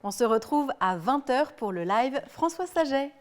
On se retrouve à 20 h pour le live François Saget.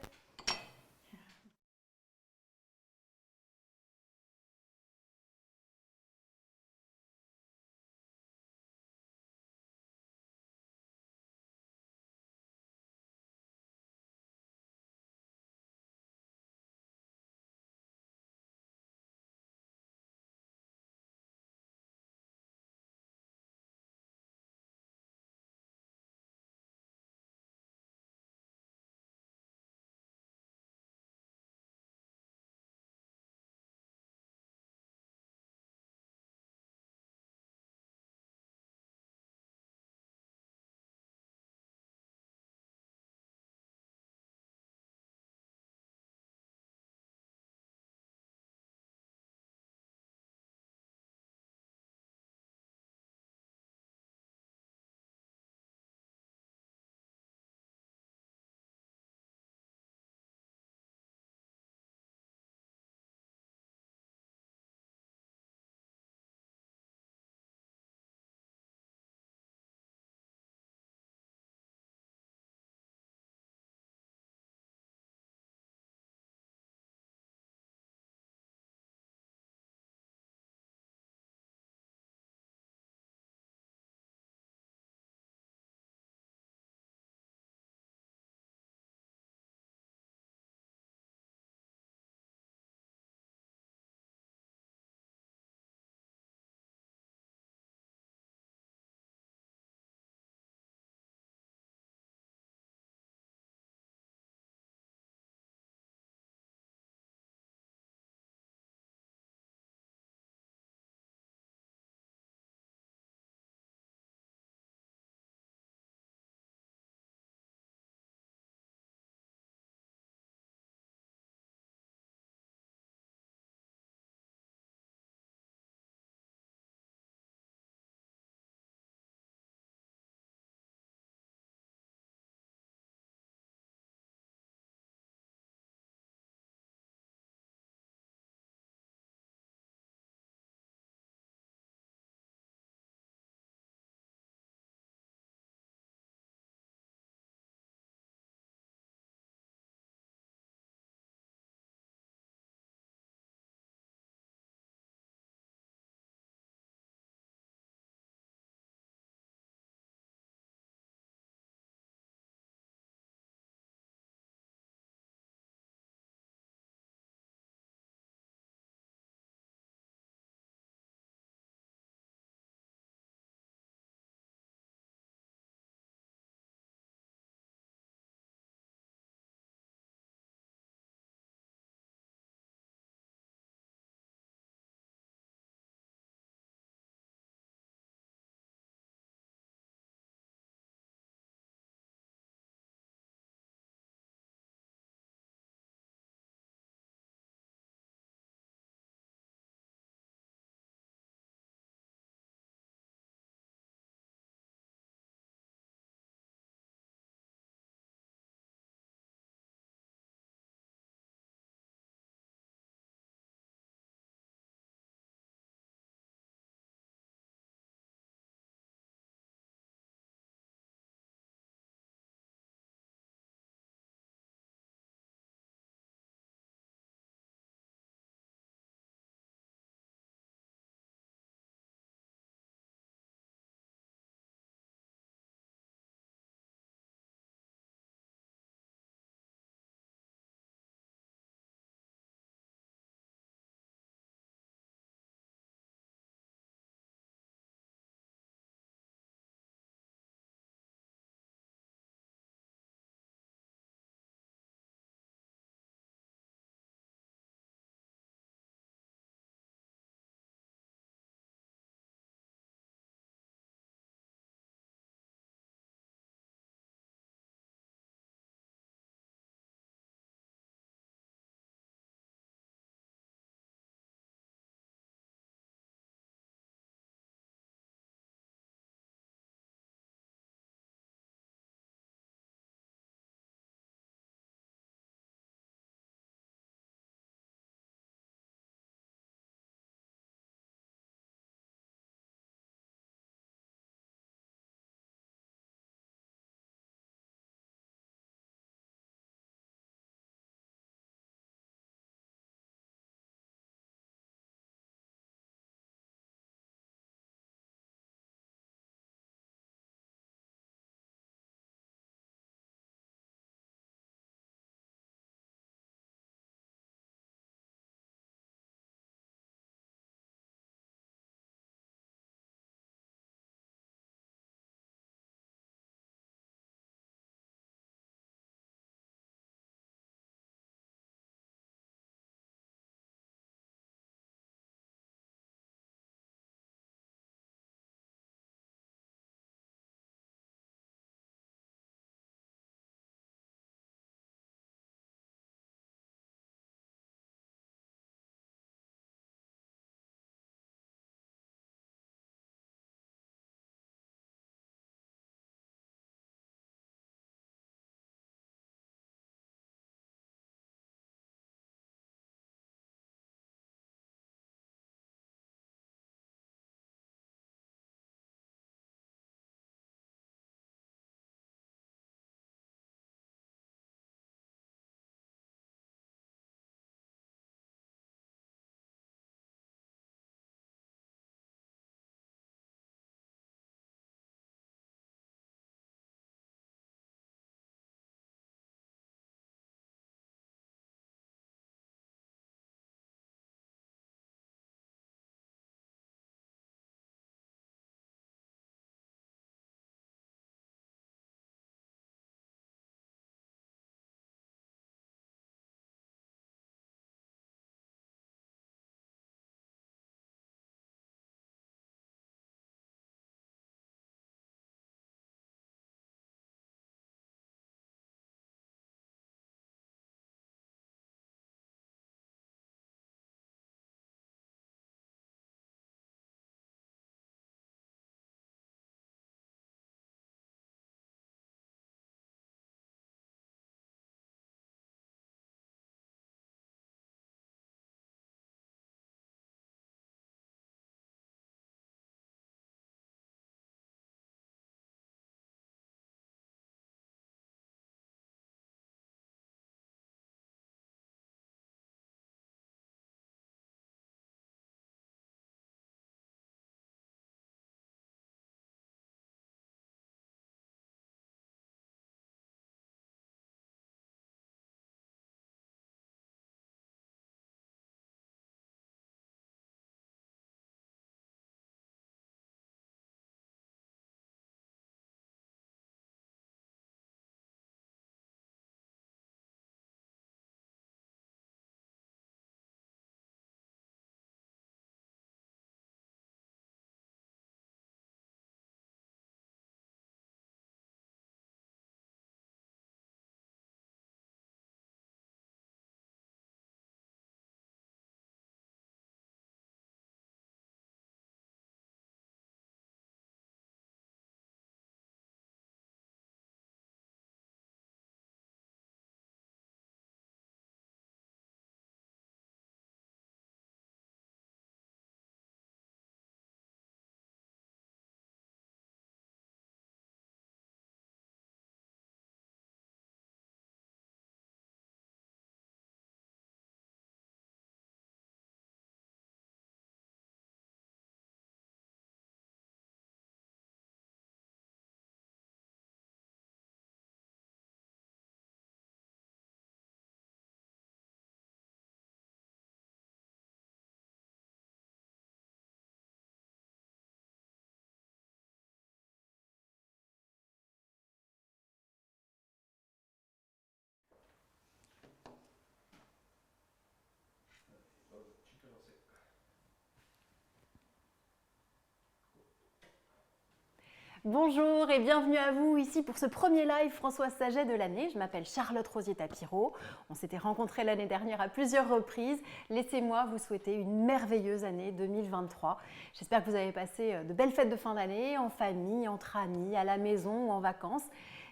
Bonjour et bienvenue à vous ici pour ce premier live Françoise Saget de l'année. Je m'appelle Charlotte Rosier-Tapiro. On s'était rencontrés l'année dernière à plusieurs reprises. Laissez-moi vous souhaiter une merveilleuse année 2023. J'espère que vous avez passé de belles fêtes de fin d'année, en famille, entre amis, à la maison ou en vacances.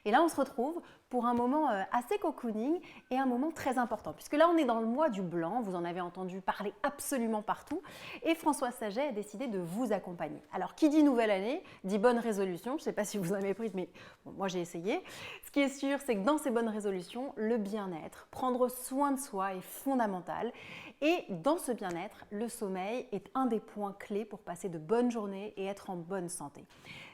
Et là, on se retrouve pour un moment assez cocooning et un moment très important. Puisque là, on est dans le mois du blanc, vous en avez entendu parler absolument partout. Et Françoise Saget a décidé de vous accompagner. Alors, qui dit nouvelle année, dit bonne résolution. Je ne sais pas si vous en avez pris, mais bon, moi, j'ai essayé. Ce qui est sûr, c'est que dans ces bonnes résolutions, le bien-être, prendre soin de soi est fondamental. Et dans ce bien-être, le sommeil est un des points clés pour passer de bonnes journées et être en bonne santé.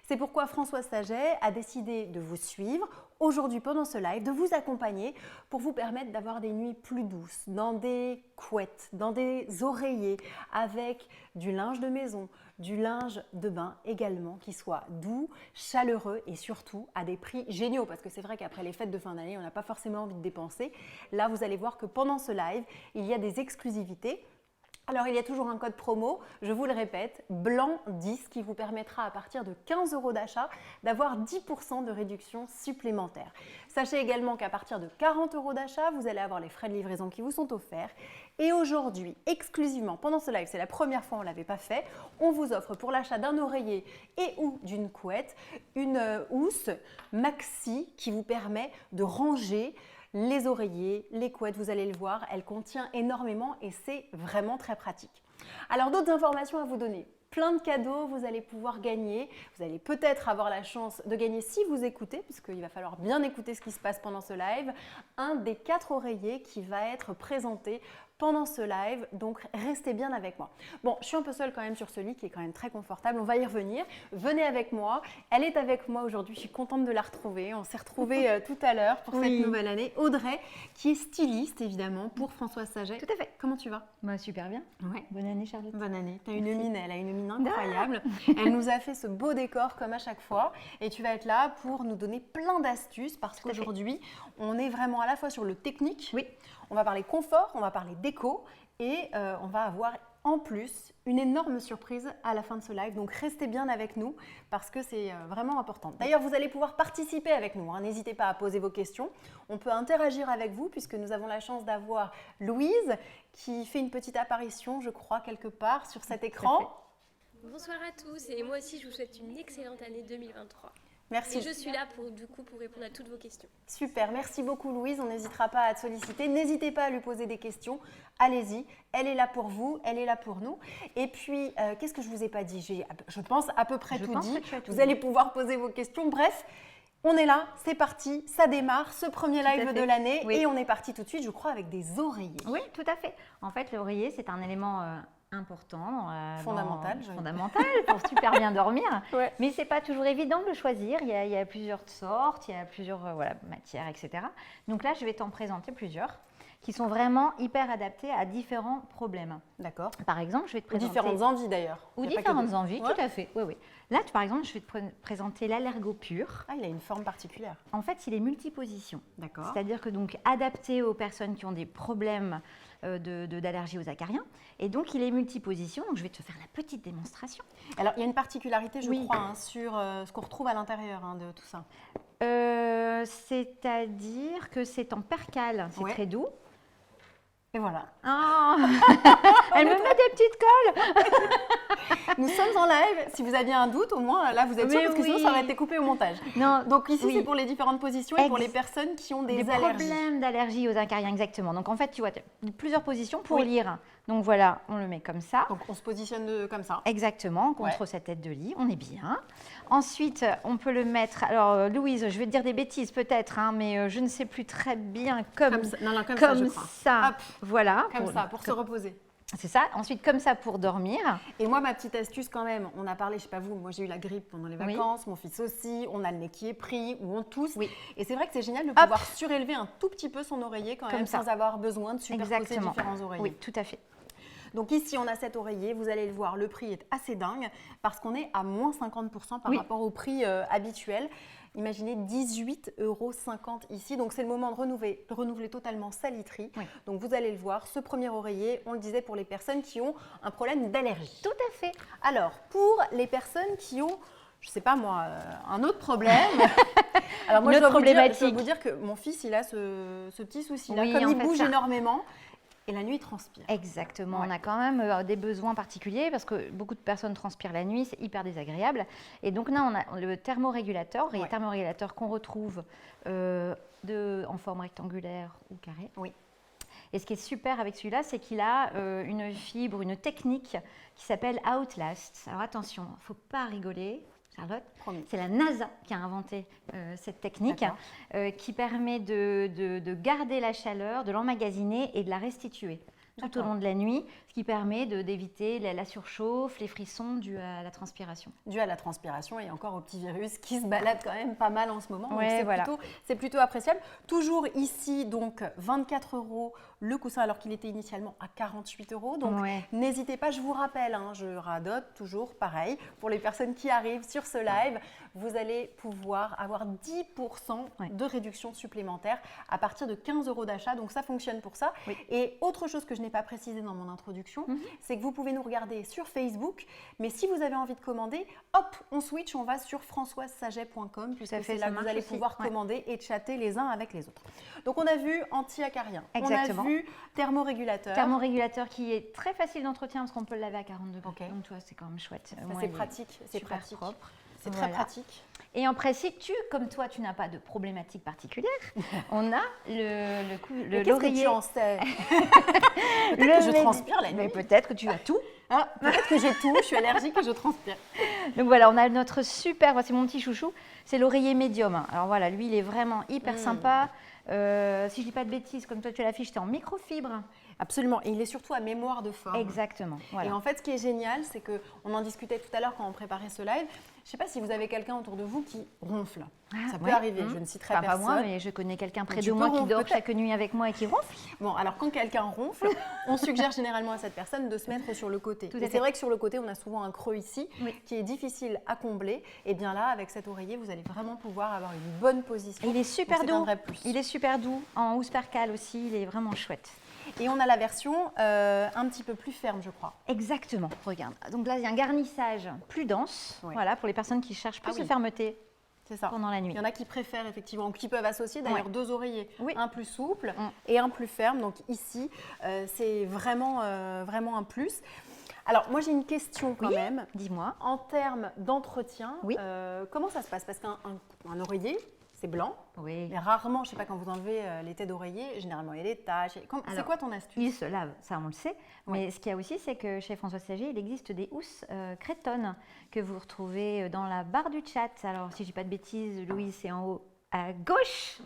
C'est pourquoi Françoise Saget a décidé de vous suivre aujourd'hui pendant ce live, de vous accompagner pour vous permettre d'avoir des nuits plus douces, dans des couettes, dans des oreillers, avec du linge de maison, du linge de bain également, qui soit doux, chaleureux et surtout à des prix géniaux. Parce que c'est vrai qu'après les fêtes de fin d'année, on n'a pas forcément envie de dépenser. Là, vous allez voir que pendant ce live, il y a des exclusivités. Alors, il y a toujours un code promo, je vous le répète, BLANC10 qui vous permettra à partir de 15 € d'achat d'avoir 10% de réduction supplémentaire. Sachez également qu'à partir de 40 € d'achat, vous allez avoir les frais de livraison qui vous sont offerts. Et aujourd'hui, exclusivement pendant ce live, c'est la première fois on ne l'avait pas fait, on vous offre pour l'achat d'un oreiller et ou d'une couette, une housse maxi qui vous permet de ranger les oreillers, les couettes, vous allez le voir, elle contient énormément et c'est vraiment très pratique. Alors d'autres informations à vous donner. Plein de cadeaux, vous allez pouvoir gagner. Vous allez peut-être avoir la chance de gagner si vous écoutez, puisqu'il va falloir bien écouter ce qui se passe pendant ce live, un des 4 oreillers qui va être présenté pendant ce live, donc restez bien avec moi. Bon, je suis un peu seule quand même sur ce lit qui est quand même très confortable, on va y revenir. Venez avec moi, elle est avec moi aujourd'hui, je suis contente de la retrouver. On s'est retrouvés tout à l'heure pour cette nouvelle année. Audrey, qui est styliste évidemment pour Françoise Saget. Tout à fait. Comment tu vas? Bah, super bien. Ouais. Bonne année Charlotte. Bonne année. Tu as une mine, elle a une mine incroyable. Elle nous a fait ce beau décor comme à chaque fois et tu vas être là pour nous donner plein d'astuces parce qu'aujourd'hui, on est vraiment à la fois sur le technique. Oui. On va parler confort, on va parler déco et on va avoir en plus une énorme surprise à la fin de ce live. Donc restez bien avec nous parce que c'est vraiment important. D'ailleurs, vous allez pouvoir participer avec nous. N'hésitez pas à poser vos questions. On peut interagir avec vous puisque nous avons la chance d'avoir Louise qui fait une petite apparition, je crois, quelque part sur cet écran. Bonsoir à tous et moi aussi je vous souhaite une excellente année 2023. Merci. Et je suis là pour répondre à toutes vos questions. Super, merci beaucoup Louise, on n'hésitera pas à te solliciter, n'hésitez pas à lui poser des questions, allez-y, elle est là pour vous, elle est là pour nous. Et puis, qu'est-ce que je ne vous ai pas dit? Je pense à peu près tout dit, vous allez pouvoir poser vos questions, bref. On est là, c'est parti, ça démarre, ce premier live de l'année et on est parti tout de suite, je crois, avec des oreillers. Oui, tout à fait. En fait, l'oreiller, c'est un élément important, fondamental pour super bien dormir. Ouais. Mais ce n'est pas toujours évident de le choisir. Il y a plusieurs sortes, il y a plusieurs matières, etc. Donc là, je vais t'en présenter plusieurs qui sont vraiment hyper adaptés à différents problèmes. D'accord. Par exemple, je vais te présenter… Ou différentes envies d'ailleurs. Ou différentes envies, tout à fait. Oui, oui. Là, par exemple, je vais te présenter l'Allergopure. Ah, il a une forme particulière. En fait, il est multiposition. D'accord. C'est-à-dire que donc adapté aux personnes qui ont des problèmes d'allergie aux acariens. Et donc, il est multiposition. Donc, je vais te faire la petite démonstration. Alors, il y a une particularité, je crois, sur ce qu'on retrouve à l'intérieur de tout ça. C'est-à-dire que c'est en percale. C'est très doux. Et voilà. Oh elle me met des petites colles. Nous sommes en live. Si vous aviez un doute, au moins, là, vous êtes sûr, parce que sinon, ça aurait été coupé au montage. Non, donc ici, c'est pour les différentes positions et pour les personnes qui ont des allergies. Problèmes d'allergie aux acariens, exactement. Donc, en fait, tu vois, plusieurs positions pour lire. Donc, voilà, on le met comme ça. Donc, on se positionne comme ça. Exactement, contre cette tête de lit. On est bien. Ensuite, on peut le mettre… Alors, Louise, je vais te dire des bêtises peut-être, mais je ne sais plus très bien comme ça, je crois. Ça. Hop. Voilà. Comme ça, pour se reposer. C'est ça. Ensuite, comme ça pour dormir. Et moi, ma petite astuce quand même, on a parlé, je ne sais pas vous, moi j'ai eu la grippe pendant les vacances, mon fils aussi, on a le nez qui est pris, ou on tousse. Oui. Et c'est vrai que c'est génial de pouvoir surélever un tout petit peu son oreiller quand même, sans avoir besoin de superposer différents oreillers. Oui, tout à fait. Donc ici, on a cet oreiller, vous allez le voir, le prix est assez dingue parce qu'on est à moins 50% par rapport au prix habituel. Imaginez 18,50 € ici. Donc, c'est le moment de renouveler totalement sa literie. Oui. Donc, vous allez le voir, ce premier oreiller, on le disait pour les personnes qui ont un problème d'allergie. Tout à fait. Alors, pour les personnes qui ont je sais pas moi, un autre problème. Alors moi, je dois vous dire que mon fils, il a ce petit souci-là. Comme il bouge énormément, et la nuit, il transpire. Exactement. Ouais. On a quand même des besoins particuliers parce que beaucoup de personnes transpirent la nuit, c'est hyper désagréable. Et donc là, on a le thermorégulateur, et thermorégulateur qu'on retrouve en forme rectangulaire ou carrée. Oui. Et ce qui est super avec celui-là, c'est qu'il a une fibre, une technique qui s'appelle Outlast. Alors attention, il ne faut pas rigoler. Charlotte, c'est la NASA qui a inventé cette technique qui permet de garder la chaleur, de l'emmagasiner et de la restituer tout au long de la nuit, ce qui permet d'éviter la surchauffe, les frissons dus à la transpiration. Dû à la transpiration et encore au petit virus qui se balade quand même pas mal en ce moment. Ouais, c'est plutôt appréciable. Toujours ici, donc 24 € le coussin alors qu'il était initialement à 48 €. Donc n'hésitez pas, je vous rappelle, je radote toujours pareil. Pour les personnes qui arrivent sur ce live, vous allez pouvoir avoir 10% de réduction supplémentaire à partir de 15 € d'achat. Donc ça fonctionne pour ça. Oui. Et autre chose que je n'ai pas précisé dans mon introduction, c'est que vous pouvez nous regarder sur Facebook, mais si vous avez envie de commander, hop, on switch, on va sur françoisesaget.com, puisque c'est là que vous allez pouvoir commander et chatter les uns avec les autres. Donc on a vu anti-acarien, on a vu thermorégulateur. Thermorégulateur qui est très facile d'entretien parce qu'on peut le laver à 40 degrés. Okay. Donc toi, c'est quand même chouette. C'est pratique, c'est pratique. Propre. C'est très pratique. Et en principe, comme toi, tu n'as pas de problématique particulière, on a l'oreiller. Qu'est-ce que tu en sais? Peut-être que je transpire la nuit. Mais peut-être que tu as tout. Peut-être que j'ai tout, je suis allergique et je transpire. Donc voilà, on a notre super, c'est mon petit chouchou, c'est l'oreiller médium. Alors voilà, lui, il est vraiment hyper sympa. Si je ne dis pas de bêtises, comme toi tu l'affiches, c'est en microfibre. Absolument, et il est surtout à mémoire de forme. Exactement. Voilà. Et en fait, ce qui est génial, c'est qu'on en discutait tout à l'heure quand on préparait ce live. Je ne sais pas si vous avez quelqu'un autour de vous qui ronfle. Ça peut arriver, je ne citerai personne. Pas moi, mais je connais quelqu'un près de moi qui dort chaque nuit avec moi et qui ronfle. Bon, alors quand quelqu'un ronfle, on suggère généralement à cette personne de se mettre sur le côté. Et c'est vrai que sur le côté, on a souvent un creux ici qui est difficile à combler. Et bien là, avec cet oreiller, vous allez vraiment pouvoir avoir une bonne position. Et il est super doux. Il est super doux. En housse percale aussi, il est vraiment chouette. Et on a la version un petit peu plus ferme, je crois. Exactement, regarde. Donc là, il y a un garnissage plus dense, voilà, pour les personnes qui cherchent plus de fermeté pendant la nuit. Il y en a qui préfèrent effectivement, qui peuvent associer d'ailleurs deux oreillers, un plus souple et un plus ferme. Donc ici, c'est vraiment, vraiment un plus. Alors, moi, j'ai une question quand même. Dis-moi. En termes d'entretien, comment ça se passe? Parce qu'un oreiller, c'est blanc, mais rarement, je ne sais pas, quand vous enlevez les têtes d'oreiller, généralement il y a des taches. C'est quoi ton astuce? Il se lave, ça on le sait. Mais ce qu'il y a aussi, c'est que chez Françoise Saget, il existe des housses Cretonne que vous retrouvez dans la barre du chat. Alors, si je ne dis pas de bêtises, Louise, c'est en haut à gauche.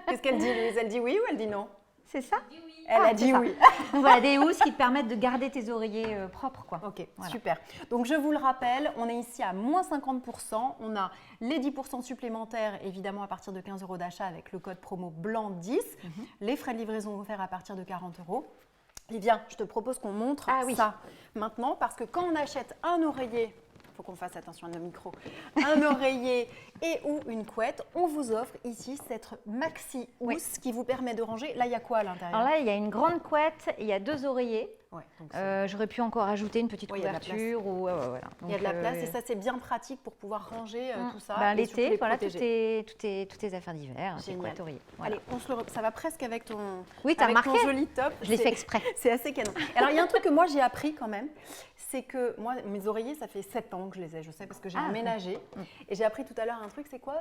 Qu'est-ce qu'elle dit, Louise? Elle dit oui ou elle dit non? C'est ça? Elle a dit oui. Donc voilà, des housses qui te permettent de garder tes oreillers propres, quoi. Ok, super. Donc je vous le rappelle, on est ici à moins 50%. On a les 10% supplémentaires, évidemment, à partir de 15 € d'achat avec le code promo BLANC10. Les frais de livraison offerts à partir de 40 €. Livia, je te propose qu'on montre ça maintenant, parce que quand on achète un oreiller, il faut qu'on fasse attention à nos micros, un oreiller et ou une couette, on vous offre ici cette maxi housse qui vous permet de ranger. Là, il y a quoi à l'intérieur? Alors là, il y a une grande couette, il y a 2 oreillers. J'aurais pu encore ajouter une petite couverture. Voilà. Il y a de la place et ça, c'est bien pratique pour pouvoir ranger tout ça. L'été, voilà, toutes tes affaires d'hiver, tes couettes, oreillers. Voilà. Allez, ça va presque avec ton, ton joli top. Je l'ai fait exprès. C'est assez canon. Alors, il y a un truc que moi, j'ai appris quand même, c'est que moi, mes oreillers, ça fait 7 ans que je les ai, je sais, parce que j'ai emménagé. Et j'ai appris tout à l'heure un truc, c'est quoi?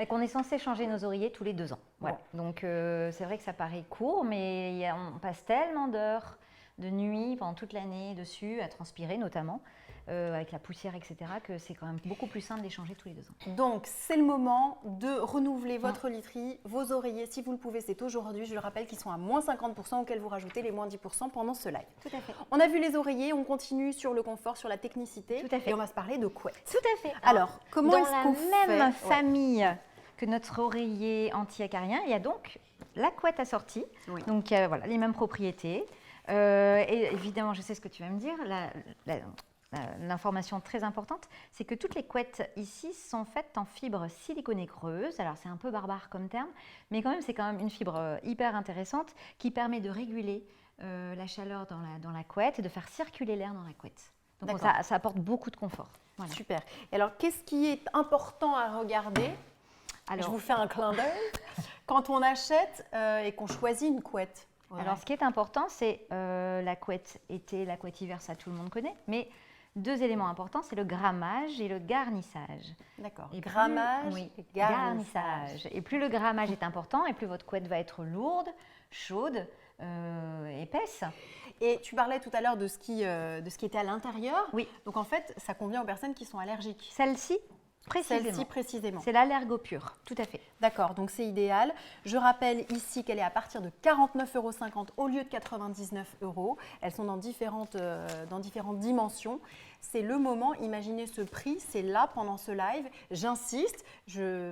Qu'on est censé changer nos oreillers tous les 2 ans. Voilà. Donc, c'est vrai que ça paraît court, mais on passe tellement d'heures de nuit pendant toute l'année dessus, à transpirer notamment, avec la poussière, etc., que c'est quand même beaucoup plus simple d'échanger tous les 2 ans. Donc, c'est le moment de renouveler votre literie, vos oreillers, si vous le pouvez, c'est aujourd'hui. Je le rappelle qu'ils sont à moins 50%, auxquels vous rajoutez les moins 10% pendant ce live. Tout à fait. On a vu les oreillers, on continue sur le confort, sur la technicité. Tout à fait. Et on va se parler de couette. Tout à fait. Alors, comment est-ce qu'on fait? Dans la même famille que notre oreiller anti-acarien, il y a donc la couette assortie. Donc, voilà, les mêmes propriétés. Et évidemment, je sais ce que tu vas me dire, l'information très importante, c'est que toutes les couettes ici sont faites en fibre siliconée creuse. Alors c'est un peu barbare comme terme, mais c'est quand même une fibre hyper intéressante qui permet de réguler la chaleur dans la couette et de faire circuler l'air dans la couette. Donc ça apporte beaucoup de confort. Voilà. Super. Et alors, qu'est-ce qui est important à regarder? Alors, je vous fais un clin d'œil. Quand on achète et qu'on choisit une couette. Alors, ce qui est important, c'est la couette été, la couette hiver, ça tout le monde connaît. Mais 2 éléments importants, c'est le grammage et le garnissage. D'accord. Grammage et garnissage. Et plus le grammage est important, et plus votre couette va être lourde, chaude, épaisse. Et tu parlais tout à l'heure de ce qui était à l'intérieur. Oui. Donc en fait, ça convient aux personnes qui sont allergiques. Celle-ci précisément. C'est l'allergo pur, tout à fait. D'accord, donc c'est idéal. Je rappelle ici qu'elle est à partir de 49,50 € au lieu de 99 €. Elles sont dans différentes dimensions. C'est le moment, imaginez ce prix, c'est là pendant ce live. J'insiste,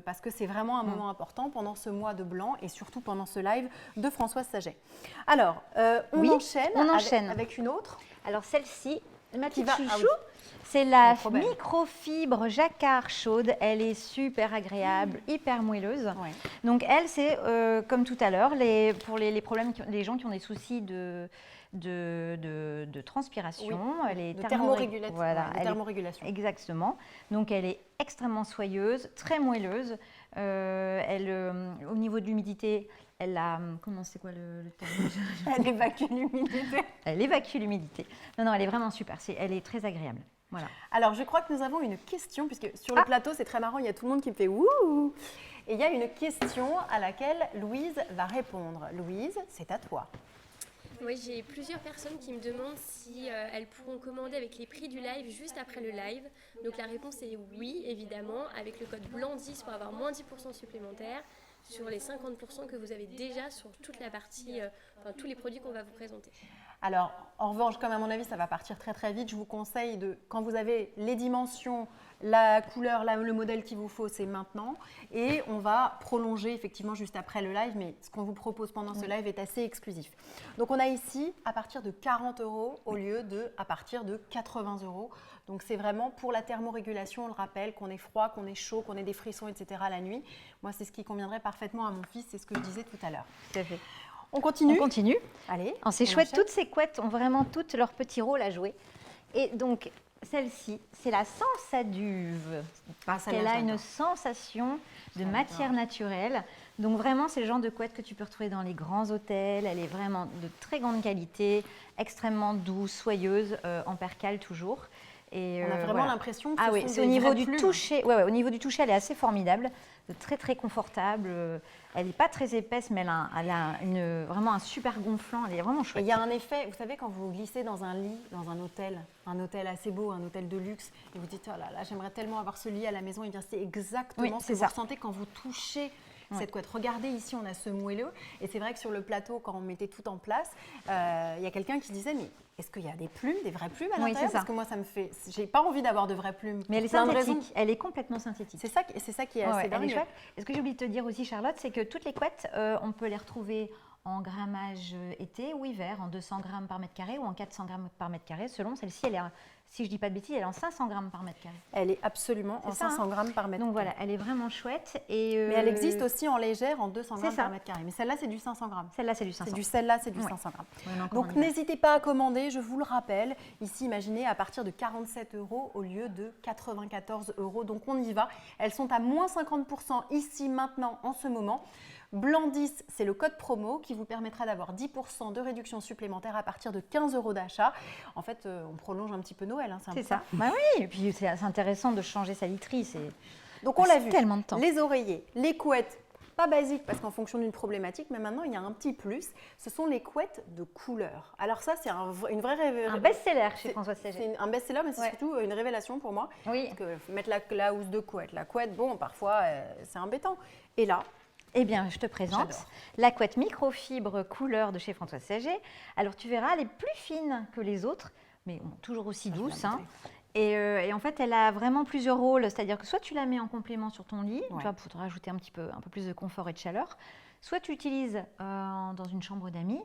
parce que c'est vraiment un moment important pendant ce mois de blanc et surtout pendant ce live de Françoise Saget. Alors, on enchaîne avec une autre. Alors celle-ci, ma petite chouchou. C'est la microfibre jacquard chaude. Elle est super agréable, hyper moelleuse. Ouais. Donc elle, c'est comme tout à l'heure, pour les problèmes, les gens qui ont des soucis de transpiration, de thermorégulation. Voilà, thermorégulation. Exactement. Donc elle est extrêmement soyeuse, très moelleuse. Au niveau de l'humidité, elle a, comment c'est quoi le terme? Elle évacue l'humidité. Elle évacue l'humidité. Non, elle est vraiment super. Elle est très agréable. Voilà. Alors, je crois que nous avons une question, puisque sur le plateau, c'est très marrant, il y a tout le monde qui me fait « wouh ». Et il y a une question à laquelle Louise va répondre. Louise, c'est à toi. Oui, j'ai plusieurs personnes qui me demandent si elles pourront commander avec les prix du live juste après le live. Donc la réponse est oui, évidemment, avec le code BLANC10 pour avoir moins 10% supplémentaire sur les 50% que vous avez déjà sur toute la partie, tous les produits qu'on va vous présenter. Alors, en revanche, comme à mon avis, ça va partir très très vite, je vous conseille quand vous avez les dimensions, la couleur, le modèle qu'il vous faut, c'est maintenant. Et on va prolonger effectivement juste après le live, mais ce qu'on vous propose pendant ce live est assez exclusif. Donc, on a ici à partir de 40 € au lieu de à partir de 80 €. Donc, c'est vraiment pour la thermorégulation, on le rappelle, qu'on est froid, qu'on est chaud, qu'on ait des frissons, etc. la nuit. Moi, c'est ce qui conviendrait parfaitement à mon fils, c'est ce que je disais tout à l'heure. Tout à fait. On continue. Allez. C'est chouette, toutes ces couettes ont vraiment toutes leur petit rôle à jouer. Et donc, celle-ci, c'est la Sensaduve. Elle a une sensation de matière naturelle. Donc vraiment, c'est le genre de couette que tu peux retrouver dans les grands hôtels. Elle est vraiment de très grande qualité, extrêmement douce, soyeuse, en percale toujours. Et on a vraiment l'impression que c'est au niveau du toucher. Au niveau du toucher, elle est assez formidable, très très confortable. Elle n'est pas très épaisse, mais elle a vraiment un super gonflant. Elle est vraiment chouette. Il y a un effet, vous savez, quand vous glissez dans un lit, dans un hôtel assez beau, un hôtel de luxe, et vous dites, oh là là, j'aimerais tellement avoir ce lit à la maison. Et bien, c'est exactement ce que vous ressentez quand vous touchez cette couette. Regardez, ici, on a ce moelleux. Et c'est vrai que sur le plateau, quand on mettait tout en place, il y a quelqu'un qui disait, mais est-ce qu'il y a des plumes, des vraies plumes à l'intérieur? Parce que moi, j'ai pas envie d'avoir de vraies plumes. Mais elle est synthétique. Elle est complètement synthétique. C'est ça qui est assez dingue. Elle est chouette. Et ce que j'ai oublié de te dire aussi, Charlotte, c'est que toutes les couettes, on peut les retrouver en grammage été ou hiver, en 200 grammes par mètre carré ou en 400 grammes par mètre carré. Selon celle-ci, elle est, si je ne dis pas de bêtises, elle est en 500 grammes par mètre carré. Elle est absolument en 500 grammes par mètre carré. Donc voilà, elle est vraiment chouette. Mais elle existe aussi en légère, en 200 grammes par mètre carré. Mais celle-là, c'est du 500 grammes. Celle-là, c'est du 500. Celle-là, c'est du 500 grammes. Donc n'hésitez pas à commander, je vous le rappelle. Ici, imaginez à partir de 47 € au lieu de 94 €. Donc on y va. Elles sont à moins 50% ici, maintenant, en ce moment. BLANC10, c'est le code promo qui vous permettra d'avoir 10% de réduction supplémentaire à partir de 15 € d'achat. En fait, on prolonge un petit peu Noël. C'est ça. Bah oui, et puis c'est intéressant de changer sa literie. Donc on l'a vu, tellement de temps. Les oreillers, les couettes, pas basiques parce qu'en fonction d'une problématique, mais maintenant il y a un petit plus, ce sont les couettes de couleur. Alors ça, c'est une vraie révélation. Un best-seller chez Françoise Saget. C'est un best-seller, mais c'est surtout une révélation pour moi. Oui. Parce que mettre la housse de couette, la couette, bon, parfois c'est embêtant. Et là, eh bien, je te présente la couette microfibre couleur de chez Françoise Saget. Alors, tu verras, elle est plus fine que les autres, mais toujours aussi douce. Et en fait, elle a vraiment plusieurs rôles. C'est-à-dire que soit tu la mets en complément sur ton lit, tu vois, pour te rajouter un peu plus de confort et de chaleur. Soit tu l'utilises dans une chambre d'amis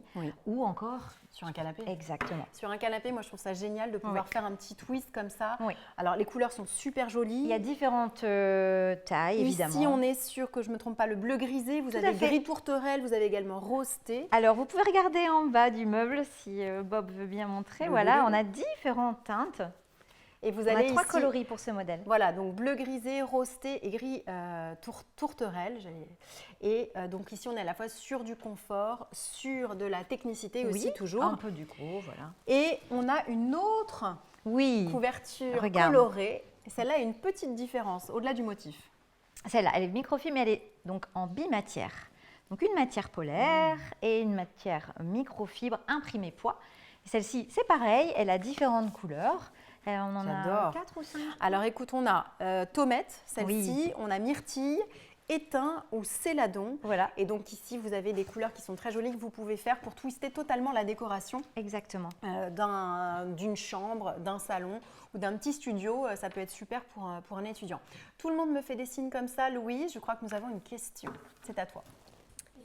ou encore sur un canapé. Exactement. Sur un canapé, moi je trouve ça génial de pouvoir faire un petit twist comme ça. Oui. Alors les couleurs sont super jolies. Il y a différentes tailles, évidemment. Ici, on est sur, que je ne me trompe pas, le bleu grisé. Vous avez gris tourterelle, vous avez également rose thé. Alors vous pouvez regarder en bas du meuble si Bob veut bien montrer. Voilà, on a différentes teintes. Et vous On allez a 3 ici, coloris pour ce modèle. Voilà, donc bleu grisé, rosé et gris tourterelle. Et donc ici, on est à la fois sur du confort, sur de la technicité aussi toujours. Un peu du coup, voilà. Et on a une autre couverture colorée. Celle-là a une petite différence au-delà du motif. Celle-là, elle est microfibre, mais elle est donc en bimatière. Donc une matière polaire et une matière microfibre imprimée poids. Celle-ci, c'est pareil, elle a différentes couleurs. On en a 4 ou 5. Alors écoute, on a tomate, celle-ci, on a myrtille, étain ou céladon. Voilà. Et donc ici, vous avez des couleurs qui sont très jolies que vous pouvez faire pour twister totalement la décoration. Exactement. D'une chambre, d'un salon ou d'un petit studio. Ça peut être super pour un étudiant. Tout le monde me fait des signes comme ça. Louise, je crois que nous avons une question. C'est à toi.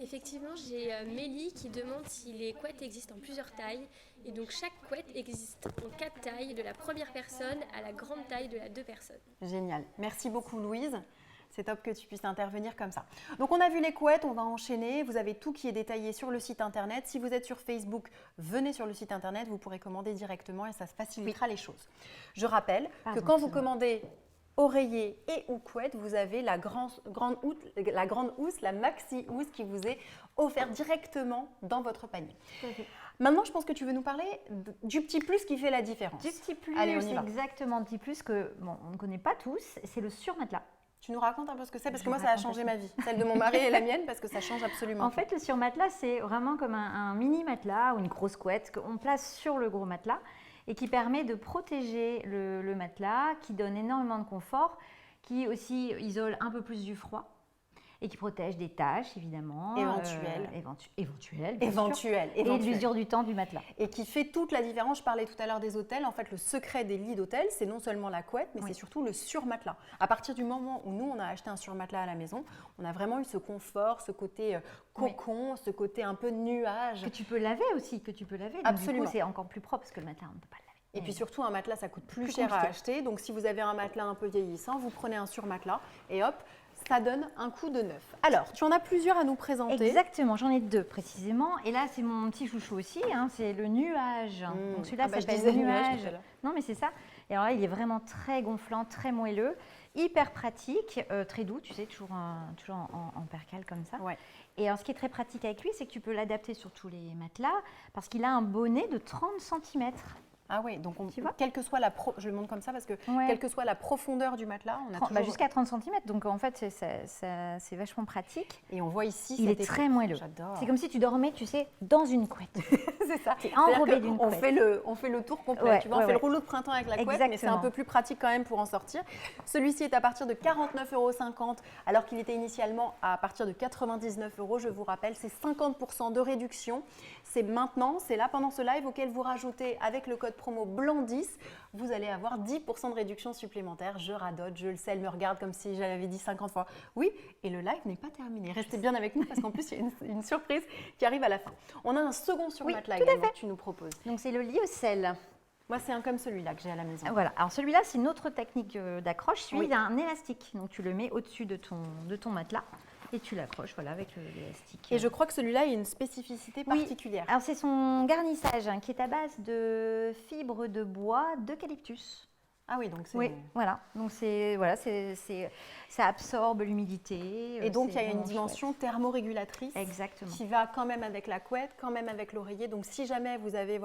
Effectivement, j'ai Mélie qui demande si les couettes existent en plusieurs tailles. Et donc, chaque couette existe en 4 tailles, de la première personne à la grande taille de la 2 personnes. Génial. Merci beaucoup, Louise. C'est top que tu puisses intervenir comme ça. Donc, on a vu les couettes, on va enchaîner. Vous avez tout qui est détaillé sur le site internet. Si vous êtes sur Facebook, venez sur le site internet. Vous pourrez commander directement et ça facilitera les choses. Je rappelle que quand vous commandez oreiller et ou couette, vous avez la grande housse, la maxi housse qui vous est offerte directement dans votre panier. Maintenant, je pense que tu veux nous parler du petit plus qui fait la différence. Du petit plus, c'est exactement le petit plus que on ne connaît pas tous, c'est le surmatelas. Tu nous racontes un peu ce que c'est parce que moi, ça a changé ma vie. Celle de mon mari et la mienne parce que ça change absolument. En fait, le surmatelas, c'est vraiment comme un mini matelas ou une grosse couette qu'on place sur le gros matelas et qui permet de protéger le matelas, qui donne énormément de confort, qui aussi isole un peu plus du froid et qui protège des taches, évidemment. Éventuelles. Éventuelles. Et de l'usure du temps du matelas. Et qui fait toute la différence. Je parlais tout à l'heure des hôtels. En fait, le secret des lits d'hôtel, c'est non seulement la couette, mais c'est surtout le surmatelas. À partir du moment où nous, on a acheté un surmatelas à la maison, on a vraiment eu ce confort, ce côté cocon, ce côté un peu nuage. Que tu peux laver aussi, Donc, absolument. Du coup, c'est encore plus propre parce que le matelas, on ne peut pas le laver. Et puis surtout, un matelas, ça coûte plus cher à acheter. Donc, si vous avez un matelas un peu vieillissant, vous prenez un surmatelas et hop, ça donne un coup de neuf. Alors, tu en as plusieurs à nous présenter. Exactement, j'en ai 2 précisément. Et là, c'est mon petit chouchou aussi, c'est le nuage. Donc celui-là s'appelle le nuage. Non, mais c'est ça. Et alors là, il est vraiment très gonflant, très moelleux, hyper pratique, très doux, tu sais, toujours en percale comme ça. Ouais. Et alors, ce qui est très pratique avec lui, c'est que tu peux l'adapter sur tous les matelas parce qu'il a un bonnet de 30 cm. Ah oui, donc quelle que soit je le montre comme ça parce que quelle que soit la profondeur du matelas, on a toujours... jusqu'à 30 cm, donc en fait c'est vachement pratique. Et on voit ici, il est très moelleux. J'adore. C'est comme si tu dormais, tu sais, dans une couette. C'est ça. Tu es enrobé d'une couette. On fait le tour complet. Tu vois, on fait le rouleau de printemps avec la couette, mais c'est un peu plus pratique quand même pour en sortir. Celui-ci est à partir de 49,50 € alors qu'il était initialement à partir de 99 €. Je vous rappelle, c'est 50% de réduction. C'est maintenant, c'est là pendant ce live auquel vous rajoutez avec le code promo BLANC10, vous allez avoir 10% de réduction supplémentaire. Je radote, je le sais, elle me regarde comme si j'avais dit 50 fois. Oui, et le live n'est pas terminé. Restez bien avec nous parce qu'en plus, il y a une surprise qui arrive à la fin. On a un second surmatelas également que tu nous proposes. Donc, c'est le lit au sel. Moi, c'est un comme celui-là que j'ai à la maison. Voilà. Alors, celui-là, c'est une autre technique d'accroche. Celui-là, il a un élastique. Donc, tu le mets au-dessus de ton matelas. Et tu l'accroches avec l'élastique. Et je crois que celui-là a une spécificité particulière. Alors c'est son garnissage qui est à base de fibres de bois d'eucalyptus. Ah oui, donc c'est... Oui, voilà. Donc ça absorbe l'humidité. Et donc il y a une dimension thermorégulatrice. Exactement. Qui va quand même avec la couette, quand même avec l'oreiller. Donc si jamais vous avez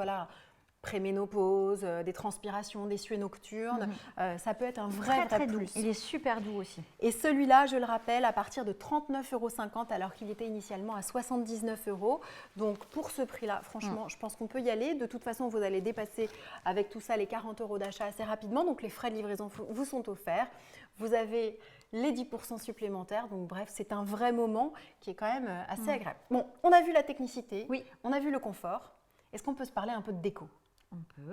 préménopause, des transpirations, des sueurs nocturnes, ça peut être un vrai doux. Plus. Il est super doux aussi. Et celui-là, je le rappelle, à partir de 39,50 € alors qu'il était initialement à 79 €. Donc pour ce prix-là, franchement, je pense qu'on peut y aller. De toute façon, vous allez dépasser avec tout ça les 40 € d'achat assez rapidement. Donc les frais de livraison vous sont offerts. Vous avez les 10% supplémentaires. Donc bref, c'est un vrai moment qui est quand même assez agréable. Bon, on a vu la technicité, on a vu le confort. Est-ce qu'on peut se parler un peu de déco ?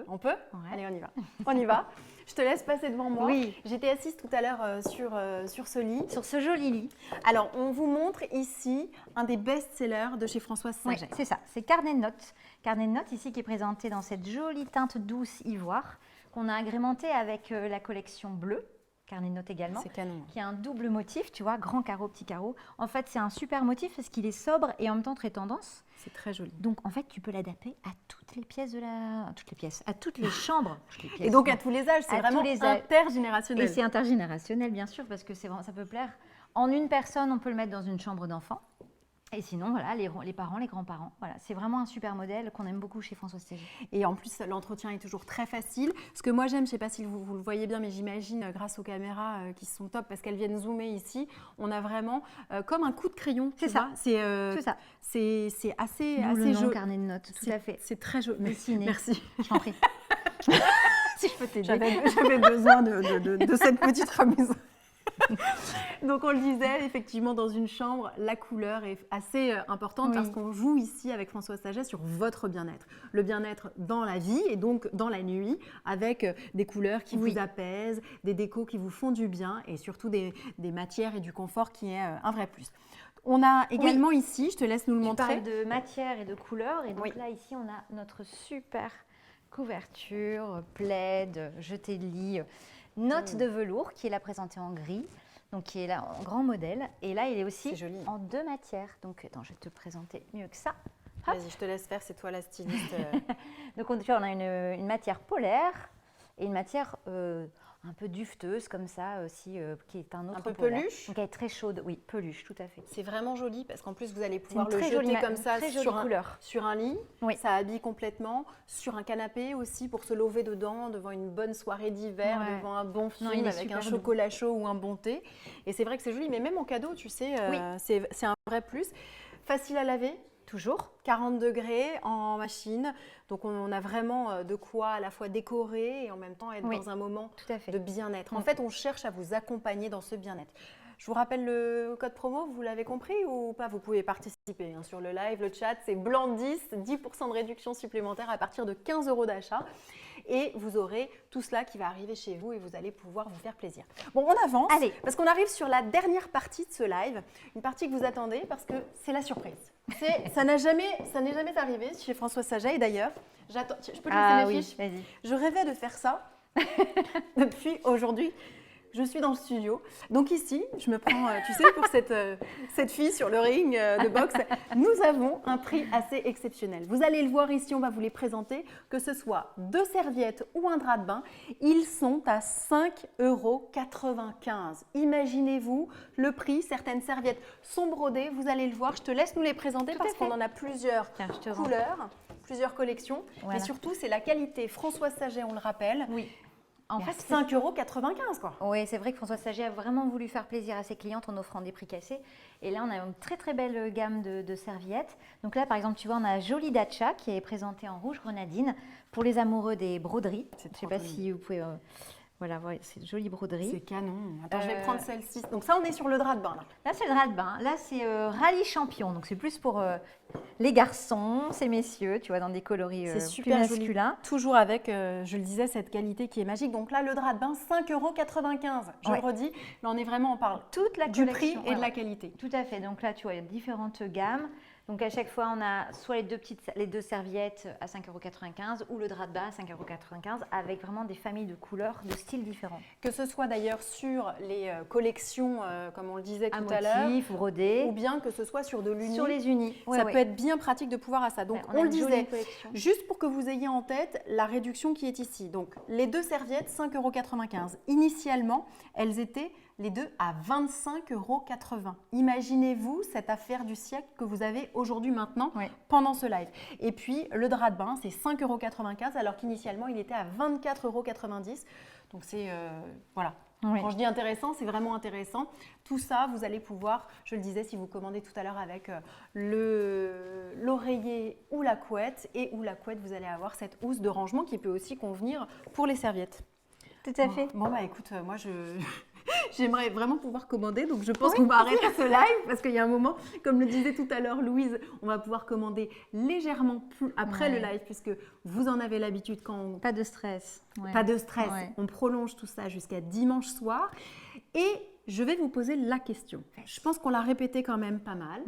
On peut Ouais. Allez, on y va. On y va. Je te laisse passer devant moi. Oui. J'étais assise tout à l'heure sur ce lit. Sur ce joli lit. Alors, on vous montre ici un des best-sellers de chez Françoise Saget. Oui, c'est ça. C'est Carnet de notes. Carnet de notes ici qui est présenté dans cette jolie teinte douce ivoire qu'on a agrémenté avec la collection bleue. carnet de notes également, c'est canon. Qui a un double motif, tu vois, grand carreau, petit carreau. En fait, c'est un super motif parce qu'il est sobre et en même temps très tendance. C'est très joli. Donc, en fait, tu peux l'adapter à toutes les pièces à toutes les chambres. Et donc, à tous les âges, c'est vraiment intergénérationnel. Et c'est intergénérationnel, bien sûr, parce que ça peut plaire. En une personne, on peut le mettre dans une chambre d'enfant. Et sinon, voilà, les parents, les grands-parents. Voilà, c'est vraiment un super modèle qu'on aime beaucoup chez Françoise Saget. Et en plus, l'entretien est toujours très facile. Ce que moi j'aime, je ne sais pas si vous le voyez bien, mais j'imagine grâce aux caméras qui sont top parce qu'elles viennent zoomer ici, on a vraiment comme un coup de crayon. C'est ça. C'est ça. C'est assez joli. Carnet de notes, tout à fait. C'est très joli. Merci. Je t'en prie. Si je peux t'aider. J'avais besoin de cette petite remise. Donc on le disait, effectivement, dans une chambre, la couleur est assez importante parce qu'on joue ici avec Françoise Saget sur votre bien-être. Le bien-être dans la vie et donc dans la nuit avec des couleurs qui vous apaisent, des décos qui vous font du bien et surtout des matières et du confort qui est un vrai plus. On a également ici, je te laisse nous le montrer. Tu parles de matière et de couleurs et donc là ici on a notre super couverture, plaid, jeté de lit. Note de velours qui est là présentée en gris, donc qui est là en grand modèle. Et là, il est aussi en 2 matières. Donc, attends, je vais te présenter mieux que ça. Vas-y, je te laisse faire, c'est toi la styliste. Donc, on a une matière polaire et une matière un peu dufteuse comme ça aussi, qui est un autre peu polaire. peluche. Donc, elle est très chaude, oui, peluche, tout à fait. C'est vraiment joli parce qu'en plus, vous allez pouvoir le jeter comme ça sur un lit. Oui. Ça habille complètement. Sur un canapé aussi pour se lever dedans, devant une bonne soirée d'hiver, devant un bon film avec un chocolat chaud ou un bon thé. Et c'est vrai que c'est joli, mais même en cadeau, tu sais, c'est un vrai plus. Facile à laver. Toujours, 40 degrés en machine. Donc, on a vraiment de quoi à la fois décorer et en même temps être dans un moment de bien-être. En fait, on cherche à vous accompagner dans ce bien-être. Je vous rappelle le code promo, vous l'avez compris ou pas? Vous pouvez participer sur le live, le chat. C'est BLANC10, 10% de réduction supplémentaire à partir de 15 € d'achat. Et vous aurez tout cela qui va arriver chez vous et vous allez pouvoir vous faire plaisir. Bon, on avance parce qu'on arrive sur la dernière partie de ce live. Une partie que vous attendez parce que c'est la surprise. Ça n'est jamais arrivé chez Françoise Saget. Et d'ailleurs, je peux te laisser mes fiches. Vas-y. Je rêvais de faire ça depuis aujourd'hui. Je suis dans le studio. Donc ici, je me prends, tu sais, pour cette fille sur le ring de boxe, nous avons un prix assez exceptionnel. Vous allez le voir ici, on va vous les présenter. Que ce soit 2 serviettes ou un drap de bain, ils sont à 5,95 €. Imaginez-vous le prix. Certaines serviettes sont brodées. Vous allez le voir. Je te laisse nous les présenter parce qu'on en a plusieurs couleurs, plusieurs collections. Voilà. Et surtout, c'est la qualité Françoise Saget, on le rappelle. Oui. En fait, 5,95 € quoi. Oui, c'est vrai que Françoise Saget a vraiment voulu faire plaisir à ses clientes en offrant des prix cassés. Et là, on a une très très belle gamme de serviettes. Donc là, par exemple, tu vois, on a Jolie Dacha qui est présentée en rouge grenadine pour les amoureux des broderies. Je ne sais pas si vous pouvez... Voilà, c'est une jolie broderie. C'est canon. Attends, je vais prendre celle-ci. Donc ça, on est sur le drap de bain. Là, c'est le drap de bain. Là, c'est Rallye Champion. Donc, c'est plus pour les garçons, ces messieurs, tu vois, dans des coloris plus masculins. Joli. Toujours avec, je le disais, cette qualité qui est magique. Donc là, le drap de bain, 5,95 €. Je le redis. Là, on est vraiment, on parle du prix et de la qualité. Tout à fait. Donc là, tu vois, il y a différentes gammes. Donc à chaque fois, on a soit les deux serviettes à 5,95 € ou le drap de bain à 5,95 € avec vraiment des familles de couleurs, de styles différents. Que ce soit d'ailleurs sur les collections, comme on le disait tout à l'heure, motifs, brodés, ou bien que ce soit sur de l'uni. Sur les unis. Ça peut être bien pratique de pouvoir à ça. Donc on le disait, juste pour que vous ayez en tête la réduction qui est ici. Donc les 2 serviettes, 5,95 €. Initialement, elles étaient les 2 à 25,80 €. Imaginez-vous cette affaire du siècle que vous avez aujourd'hui, maintenant, pendant ce live. Et puis, le drap de bain, c'est 5,95 € alors qu'initialement, il était à 24,90 €. Donc, c'est… voilà. Quand je dis intéressant, c'est vraiment intéressant. Tout ça, vous allez pouvoir, je le disais, si vous commandez tout à l'heure avec l'oreiller ou la couette, et ou la couette, vous allez avoir cette housse de rangement qui peut aussi convenir pour les serviettes. Tout à fait. Bon, bah écoute, moi, j'aimerais vraiment pouvoir commander, donc je pense qu'on va arrêter ce live parce qu'il y a un moment, comme le disait tout à l'heure Louise, on va pouvoir commander légèrement plus après le live puisque vous en avez l'habitude quand… Pas de stress. Pas de stress. On prolonge tout ça jusqu'à dimanche soir et je vais vous poser la question. Je pense qu'on l'a répété quand même pas mal.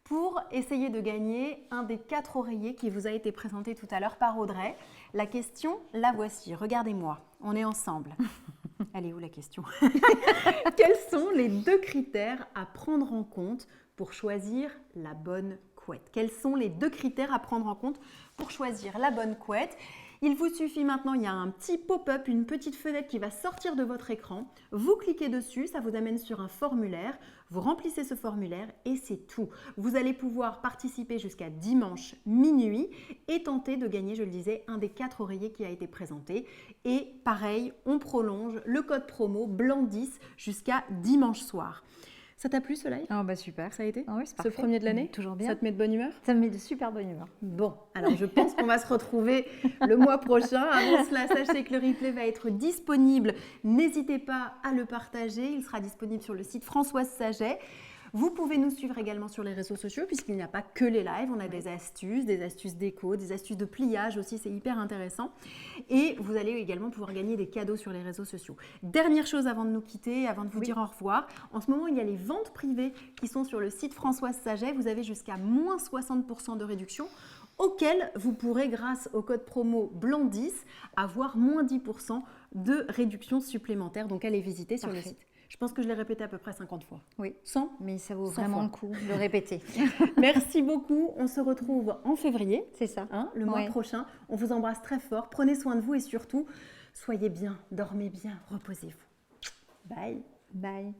Pour essayer de gagner un des 4 oreillers qui vous a été présenté tout à l'heure par Audrey. La question, la voici. Regardez-moi, on est ensemble. Elle est où la question? Quels sont les 2 critères à prendre en compte pour choisir la bonne couette? Quels sont les 2 critères à prendre en compte pour choisir la bonne couette? Il vous suffit maintenant, il y a un petit pop-up, une petite fenêtre qui va sortir de votre écran. Vous cliquez dessus, ça vous amène sur un formulaire. Vous remplissez ce formulaire et c'est tout. Vous allez pouvoir participer jusqu'à dimanche minuit et tenter de gagner, je le disais, un des 4 oreillers qui a été présenté. Et pareil, on prolonge le code promo BLANC10 jusqu'à dimanche soir. Ça t'a plu ce live? Oh bah super. Ça a été? Oui, c'est parfait. Ce premier de l'année? Toujours bien. Ça te met de bonne humeur? Ça me met de super bonne humeur. Bon, alors je pense qu'on va se retrouver le mois prochain. Avant cela, sachez que le replay va être disponible. N'hésitez pas à le partager. Il sera disponible sur le site Françoise Saget. Vous pouvez nous suivre également sur les réseaux sociaux puisqu'il n'y a pas que les lives, on a des astuces déco, des astuces de pliage aussi, c'est hyper intéressant. Et vous allez également pouvoir gagner des cadeaux sur les réseaux sociaux. Dernière chose avant de nous quitter, avant de vous dire au revoir, en ce moment il y a les ventes privées qui sont sur le site Françoise Saget, vous avez jusqu'à moins 60% de réduction auquel vous pourrez, grâce au code promo BLANC10, avoir moins 10% de réduction supplémentaire. Donc allez visiter sur le site. Je pense que je l'ai répété à peu près 50 fois. Oui, 100, mais ça vaut vraiment le coup de le répéter. Merci beaucoup. On se retrouve en février. C'est ça. Le mois prochain. On vous embrasse très fort. Prenez soin de vous et surtout, soyez bien, dormez bien, reposez-vous. Bye. Bye.